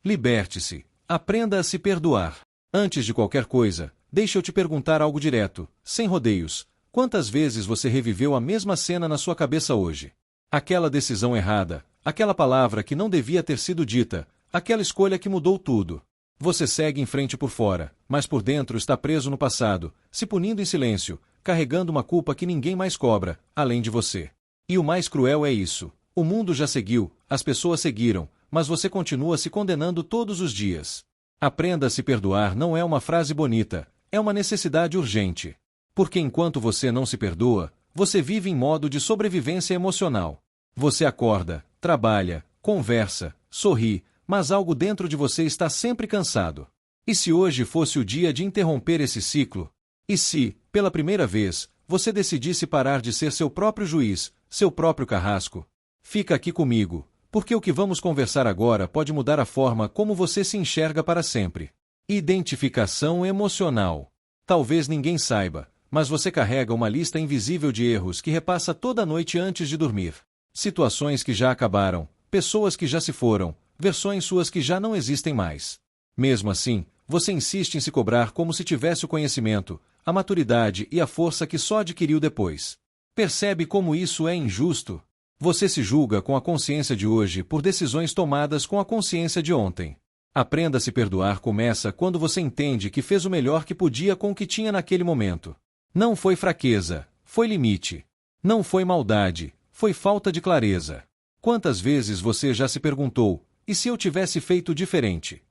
Liberte-se. Aprenda a se perdoar. Antes de qualquer coisa, deixa eu te perguntar algo direto, sem rodeios. Quantas vezes você reviveu a mesma cena na sua cabeça hoje? Aquela decisão errada, aquela palavra que não devia ter sido dita, aquela escolha que mudou tudo. Você segue em frente por fora, mas por dentro está preso no passado, se punindo em silêncio, carregando uma culpa que ninguém mais cobra, além de você. E o mais cruel é isso. O mundo já seguiu, as pessoas seguiram, mas você continua se condenando todos os dias. Aprenda a se perdoar não é uma frase bonita, é uma necessidade urgente. Porque enquanto você não se perdoa, você vive em modo de sobrevivência emocional. Você acorda, trabalha, conversa, sorri, mas algo dentro de você está sempre cansado. E se hoje fosse o dia de interromper esse ciclo? E se, pela primeira vez, você decidisse parar de ser seu próprio juiz, seu próprio carrasco? Fica aqui comigo, porque o que vamos conversar agora pode mudar a forma como você se enxerga para sempre. Identificação emocional. Talvez ninguém saiba, mas você carrega uma lista invisível de erros que repassa toda noite antes de dormir. Situações que já acabaram, pessoas que já se foram, versões suas que já não existem mais. Mesmo assim, você insiste em se cobrar como se tivesse o conhecimento, a maturidade e a força que só adquiriu depois. Percebe como isso é injusto? Você se julga com a consciência de hoje por decisões tomadas com a consciência de ontem. Aprenda a se perdoar começa quando você entende que fez o melhor que podia com o que tinha naquele momento. Não foi fraqueza, foi limite. Não foi maldade, foi falta de clareza. Quantas vezes você já se perguntou, e se eu tivesse feito diferente?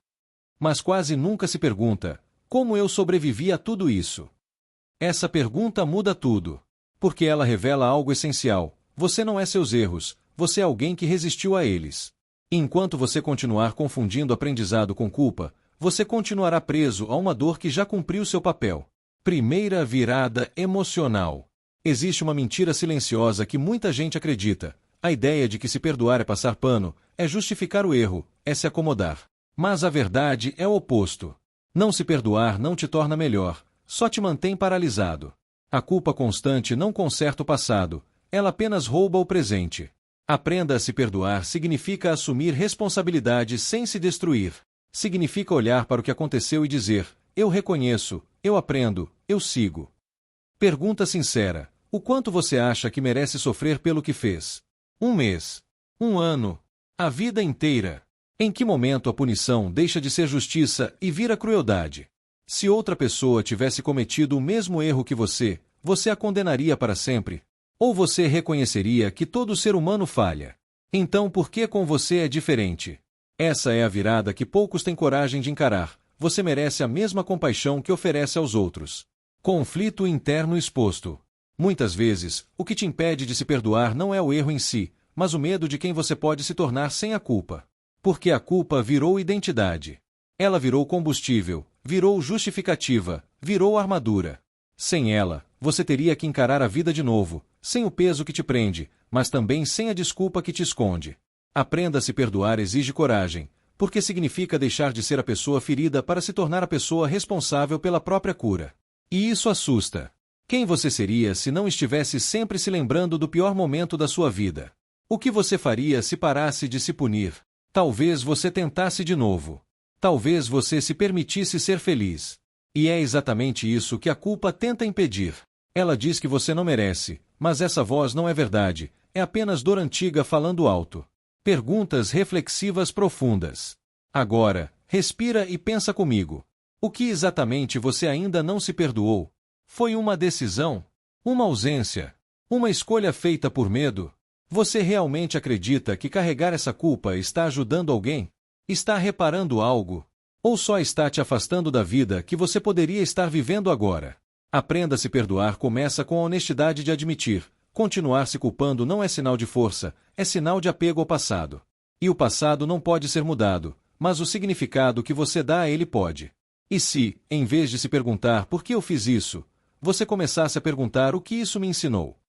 Mas quase nunca se pergunta, como eu sobrevivi a tudo isso? Essa pergunta muda tudo. Porque ela revela algo essencial. Você não é seus erros, você é alguém que resistiu a eles. Enquanto você continuar confundindo aprendizado com culpa, você continuará preso a uma dor que já cumpriu seu papel. Primeira virada emocional. Existe uma mentira silenciosa que muita gente acredita. A ideia de que se perdoar é passar pano, é justificar o erro, é se acomodar. Mas a verdade é o oposto. Não se perdoar não te torna melhor, só te mantém paralisado. A culpa constante não conserta o passado, ela apenas rouba o presente. Aprenda a se perdoar significa assumir responsabilidade sem se destruir. Significa olhar para o que aconteceu e dizer, eu reconheço, eu aprendo, eu sigo. Pergunta sincera, o quanto você acha que merece sofrer pelo que fez? 1 mês? 1 ano? A vida inteira? Em que momento a punição deixa de ser justiça e vira crueldade? Se outra pessoa tivesse cometido o mesmo erro que você a condenaria para sempre? Ou você reconheceria que todo ser humano falha? Então por que com você é diferente? Essa é a virada que poucos têm coragem de encarar. Você merece a mesma compaixão que oferece aos outros. Conflito interno exposto. Muitas vezes, o que te impede de se perdoar não é o erro em si, mas o medo de quem você pode se tornar sem a culpa. Porque a culpa virou identidade. Ela virou combustível, virou justificativa, virou armadura. Sem ela, você teria que encarar a vida de novo, sem o peso que te prende, mas também sem a desculpa que te esconde. Aprenda a se perdoar exige coragem, porque significa deixar de ser a pessoa ferida para se tornar a pessoa responsável pela própria cura. E isso assusta. Quem você seria se não estivesse sempre se lembrando do pior momento da sua vida? O que você faria se parasse de se punir? Talvez você tentasse de novo. Talvez você se permitisse ser feliz. E é exatamente isso que a culpa tenta impedir. Ela diz que você não merece, mas essa voz não é verdade, é apenas dor antiga falando alto. Perguntas reflexivas profundas. Agora, respira e pensa comigo. O que exatamente você ainda não se perdoou? Foi uma decisão? Uma ausência? Uma escolha feita por medo? Você realmente acredita que carregar essa culpa está ajudando alguém? Está reparando algo? Ou só está te afastando da vida que você poderia estar vivendo agora? Aprenda a se perdoar começa com a honestidade de admitir. Continuar se culpando não é sinal de força, é sinal de apego ao passado. E o passado não pode ser mudado, mas o significado que você dá a ele pode. E se, em vez de se perguntar por que eu fiz isso, você começasse a perguntar o que isso me ensinou?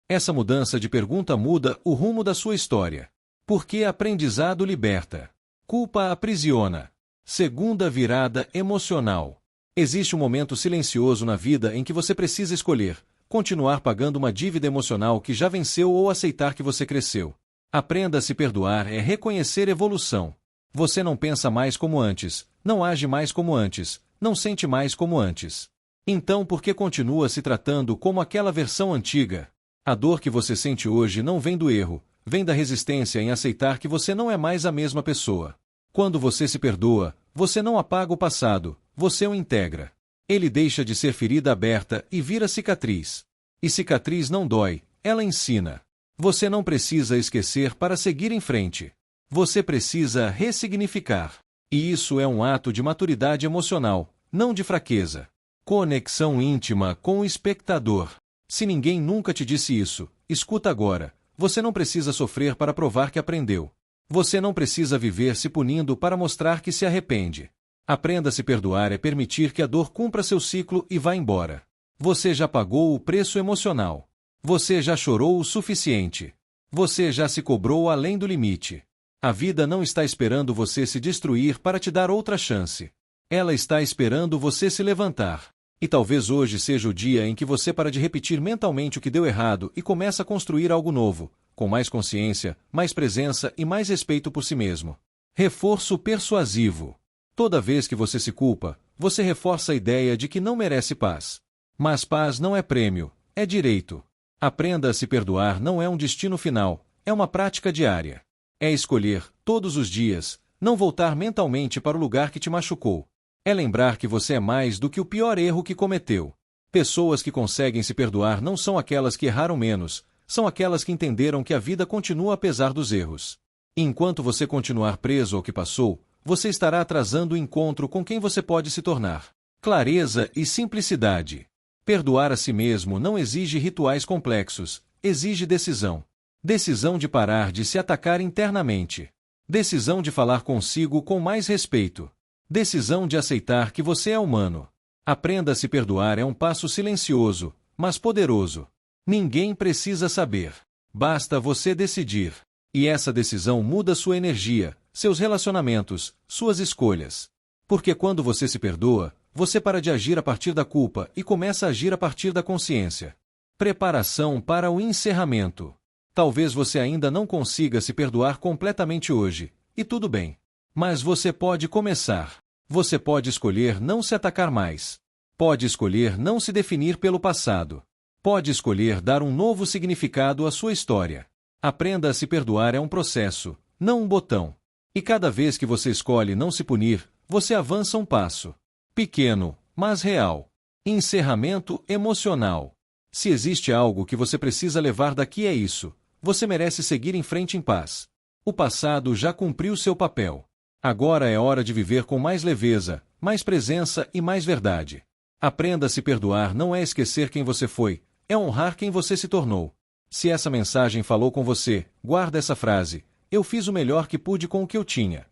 Essa mudança de pergunta muda o rumo da sua história. Porque aprendizado liberta. Culpa aprisiona. Segunda virada emocional. Existe um momento silencioso na vida em que você precisa escolher: continuar pagando uma dívida emocional que já venceu ou aceitar que você cresceu. Aprenda a se perdoar é reconhecer evolução. Você não pensa mais como antes, não age mais como antes, não sente mais como antes. Então por que continua se tratando como aquela versão antiga? A dor que você sente hoje não vem do erro, vem da resistência em aceitar que você não é mais a mesma pessoa. Quando você se perdoa, você não apaga o passado, você o integra. Ele deixa de ser ferida aberta e vira cicatriz. E cicatriz não dói, ela ensina. Você não precisa esquecer para seguir em frente. Você precisa ressignificar. E isso é um ato de maturidade emocional, não de fraqueza. Conexão íntima com o espectador. Se ninguém nunca te disse isso, escuta agora. Você não precisa sofrer para provar que aprendeu. Você não precisa viver se punindo para mostrar que se arrepende. Aprenda a se perdoar é permitir que a dor cumpra seu ciclo e vá embora. Você já pagou o preço emocional. Você já chorou o suficiente. Você já se cobrou além do limite. A vida não está esperando você se destruir para te dar outra chance. Ela está esperando você se levantar. E talvez hoje seja o dia em que você para de repetir mentalmente o que deu errado e começa a construir algo novo, com mais consciência, mais presença e mais respeito por si mesmo. Reforço persuasivo. Toda vez que você se culpa, você reforça a ideia de que não merece paz. Mas paz não é prêmio, é direito. Aprenda a se perdoar não é um destino final, é uma prática diária. É escolher, todos os dias, não voltar mentalmente para o lugar que te machucou. É lembrar que você é mais do que o pior erro que cometeu. Pessoas que conseguem se perdoar não são aquelas que erraram menos, são aquelas que entenderam que a vida continua apesar dos erros. E enquanto você continuar preso ao que passou, você estará atrasando o encontro com quem você pode se tornar. Clareza e simplicidade. Perdoar a si mesmo não exige rituais complexos, exige decisão. Decisão de parar de se atacar internamente. Decisão de falar consigo com mais respeito. Decisão de aceitar que você é humano. Aprenda a se perdoar é um passo silencioso, mas poderoso. Ninguém precisa saber. Basta você decidir. E essa decisão muda sua energia, seus relacionamentos, suas escolhas. Porque quando você se perdoa, você para de agir a partir da culpa e começa a agir a partir da consciência. Preparação para o encerramento. Talvez você ainda não consiga se perdoar completamente hoje, e tudo bem. Mas você pode começar. Você pode escolher não se atacar mais. Pode escolher não se definir pelo passado. Pode escolher dar um novo significado à sua história. Aprenda a se perdoar é um processo, não um botão. E cada vez que você escolhe não se punir, você avança um passo. Pequeno, mas real. Encerramento emocional. Se existe algo que você precisa levar daqui é isso. Você merece seguir em frente em paz. O passado já cumpriu seu papel. Agora é hora de viver com mais leveza, mais presença e mais verdade. Aprenda a se perdoar não é esquecer quem você foi, é honrar quem você se tornou. Se essa mensagem falou com você, guarda essa frase: eu fiz o melhor que pude com o que eu tinha.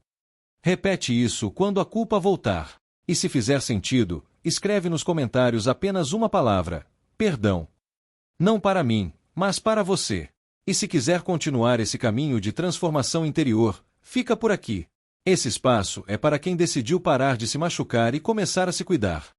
Repete isso quando a culpa voltar. E se fizer sentido, escreve nos comentários apenas uma palavra: perdão. Não para mim, mas para você. E se quiser continuar esse caminho de transformação interior, fica por aqui. Esse espaço é para quem decidiu parar de se machucar e começar a se cuidar.